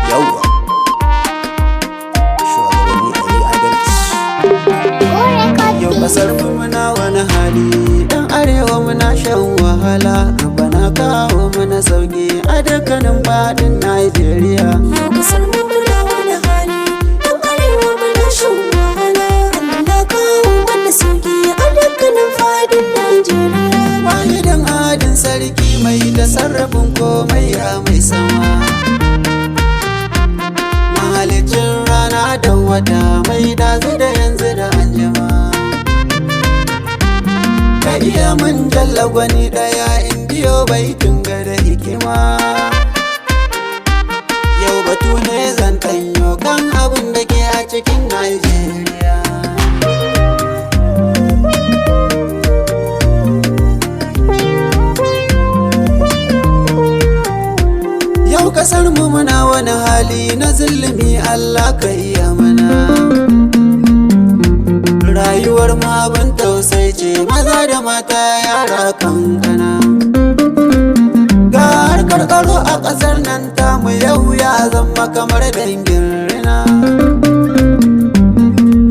Yawwa shugabanni a yi adalci. Yau kasar mu muna wani hali, ɗan arewa muna shan wahala. Bana kawo mana sauki a dukkanin faɗin Najeriya. Yau kasar mu muna wani hali, ɗan arewa muna shan wahala. Allah kawo mana sauki a dukkanin faɗin Najeriya. Wahidin adin sarki mai da sarrafin komai ya mai sama. Mahalicin rana da wata mai dazu da yanzu da anjima. Ka iya mun jalla gwani daya indiyo bai tunga da hikima. Yau batu ne zan tanyo kan abin da ke a cikin Najeriya. Yau kasar mu muna wani hali na zulumi, Allah ka iya mana. Rayuwar mu abin tausayi ce, maza da mata yara kankana. Ga harkar tsaro a ƙasar nan tamu yau ya zama kamar dangin rina.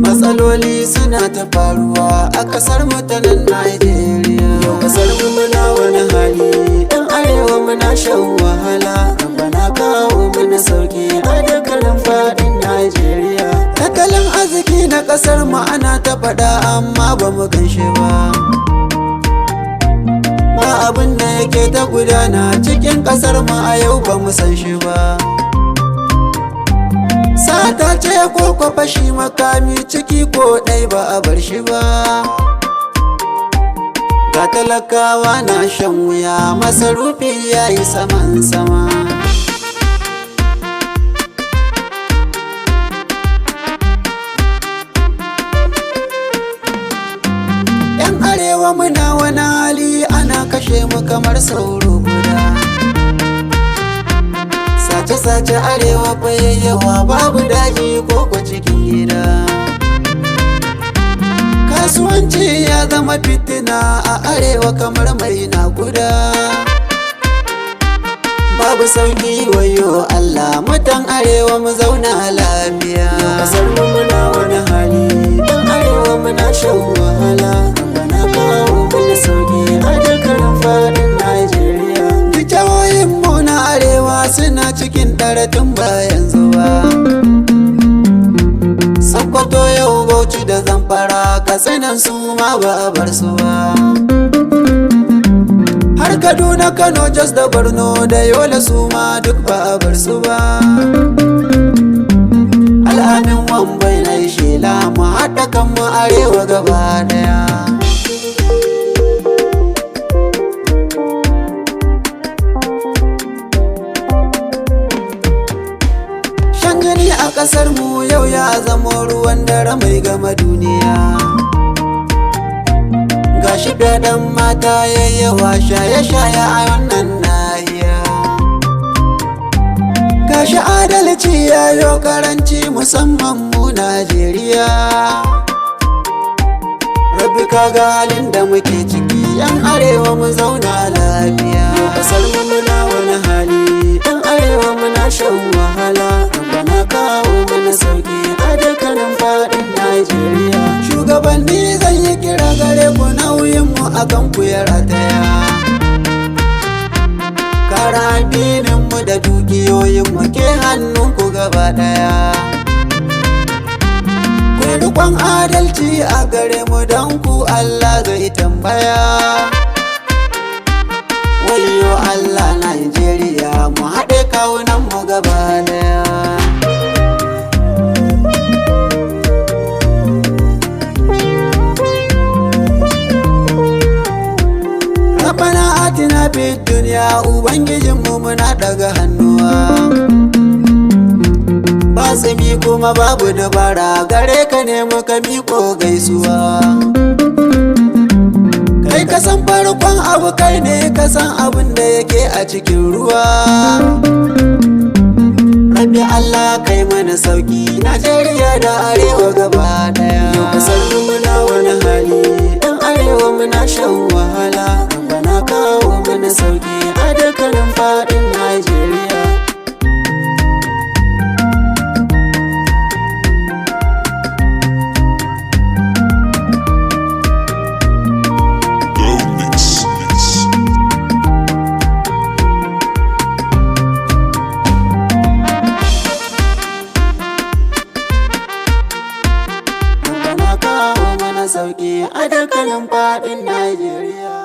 Matsaloli suna ta faruwa a ƙasar mu ta nan Najeriya. Yau kasar mu muna wani hali, ɗan arewa muna shan wahala. Bana kawo mana sauki a dukkanin faɗin Najeriya. Tattalin arziki na ƙasar mu ana ta faɗa amma ba mu ganshi ba. Ba abin da yake ta gudana cikin ƙasar mu a yau ba mu san shi ba. Sata ce ko fashi makami ciki ko ɗai ba a bar shi ba. Ga talakawa na shan wuya, masarufi ya yi saman sama. Yan arewa muna wani hali, ana kashe mu kamar sauro guda. Sace-sace arewa bayayyawa, babu daji ko kwa cikin gida. Kasuwanci ya zama fitina a arewa kamar mai nakuda. Babu sauki wayo Allah, mutan arewa mu zauna lafiya. Kasar mu muna wani hali, ɗan arewa muna shan wahala. Bana kawo mana sauki a dukkanin faɗin Najeriya. Duk jihohin mu na arewa suna cikin ɗaratun bayan zuwa. Sokoto yau Bauchi da Zamfara, Katsinan su ma ba a bar su ba. Har Kaduna, Kano, Jos da Borno da Yola su ma duk ba a bar su ba. Al'amin Wambai na yi shela, mu haɗa kan mu arewa gaba daya. Shan jini a ƙasar mu yau ya zama ruwan dare mai gama duniya. Gashi fyaɗen mata yayyawa, shaye-shaye a wannan nahiya. Gashi adalci yayo karanci musamman mu Najeriya. Rabbi ka ga halin da muke ciki, yan arewa mu zauna lafiya. Kasar mu muna wani hali, yan arewa muna shan wahala. Bana kawo mana sauki a dukkanin faɗin Najeriya. Shugabanni zan yi kira gare ku, nauyin mu akan ku ya rataya. Kara addinin mu da dukiyoyin mu ke hannun ku gaba daya. Ku riƙon adalci a gare mu don ku Allah zai tambaya. Wayyo Allah Najeriya, mu haɗe kawunan mu gaba daya. Rabbana atina fid dunya, ubangijinmu muna daga hannuwa. Ba tsimi kuma babu dabara, gare ka ne muka miko gaisuwa. Kai ka san farkon abu, kai ne ka san abin da yake a cikin ruwa. Rabbi Allah kai mana sauki, Najeriya da arewa gaba daya. Yau kasar mu muna wani hali, ɗan arewa muna shan wahala. Bana kawo mana sauki a sauki a dukkanin faɗin Najeriya.